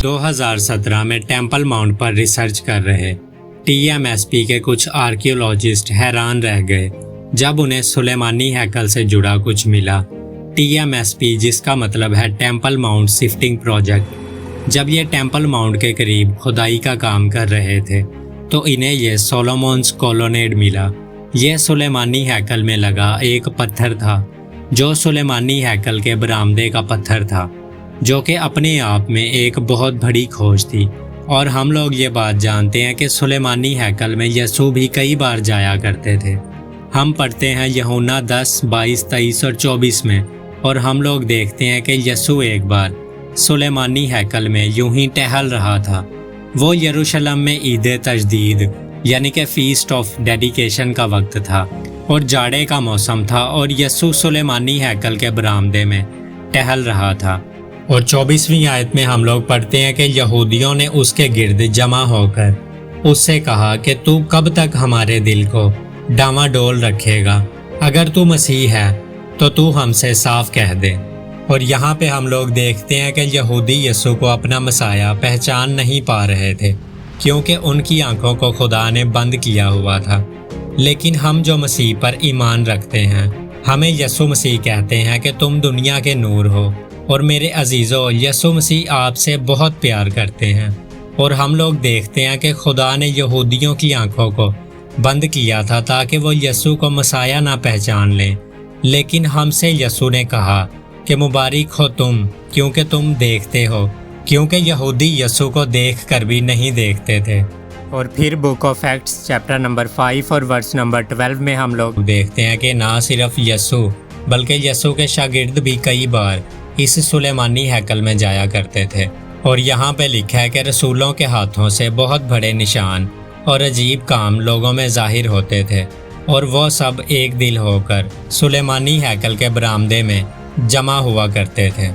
2017 में temple mount पर research कर रहे TMSP के कुछ आर्कियोलॉजिस्ट हैरान रह गए जब उन्हें सुलेमानी हैकल से जुड़ा कुछ मिला। TMSP जिसका मतलब है टेम्पल माउंट शिफ्टिंग प्रोजेक्ट। जब ये टेम्पल माउंट के करीब खुदाई का काम कर रहे थे तो इन्हें ये सोलोमोन्स कॉलोनेड मिला। यह सुलेमानी हैकल में लगा एक पत्थर था जो सुलेमानी हैकल के बरामदे का पत्थर था, जो कि अपने आप में एक बहुत बड़ी खोज थी। और हम लोग ये बात जानते हैं कि सुलेमानी हैकल में यसू भी कई बार जाया करते थे। हम पढ़ते हैं यूहन्ना 10, 22, 23 और 24 में, और हम लोग देखते हैं कि यसू एक बार सुलेमानी हैकल में यूं ही टहल रहा था। वो यरूशलेम में ईद तजदीद यानी कि फीस्ट ऑफ डेडिकेशन का वक्त था और जाड़े का मौसम था, और यसू सुलेमानी हैकल के बरामदे में टहल रहा था। और 24वीं आयत में हम लोग पढ़ते हैं कि यहूदियों ने उसके गिर्द जमा होकर उससे कहा कि तू कब तक हमारे दिल को डामाडोल रखेगा? अगर तू मसीह है तो तू हमसे साफ कह दे। और यहाँ पे हम लोग देखते हैं कि यहूदी यसू को अपना मसाया पहचान नहीं पा रहे थे क्योंकि उनकी आंखों को खुदा ने बंद किया हुआ था। लेकिन हम जो मसीह पर ईमान रखते हैं, हमें यसू मसीह कहते हैं कि तुम दुनिया के नूर हो। और मेरे अजीज़ों, यसू मसीह आपसे बहुत प्यार करते हैं। और हम लोग देखते हैं कि खुदा ने यहूदियों की आंखों को बंद किया था ताकि वो यसू को मसाया ना पहचान लें। लेकिन हमसे यसू ने कहा कि मुबारक हो तुम क्योंकि तुम देखते हो, क्योंकि यहूदी यसू को देख कर भी नहीं देखते थे। और फिर book of acts chapter number 5 और वर्स नंबर 12 में हम लोग देखते हैं कि ना सिर्फ यसू बल्कि यसू के शागिर्द भी कई बार इस सुलेमानी हैकल में जाया करते थे। और यहाँ पे लिखा है कि रसूलों के हाथों से बहुत बड़े निशान और अजीब काम लोगों में जाहिर होते थे, और वो सब एक दिल होकर सुलेमानी हैकल के बरामदे में जमा हुआ करते थे।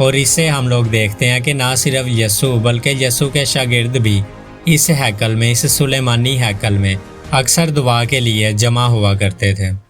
और इससे हम लोग देखते हैं कि ना सिर्फ यसू बल्कि यसू के शागिर्द भी इस हैकल में, इस सुलेमानी हैकल में अक्सर दुआ के लिए जमा हुआ करते थे।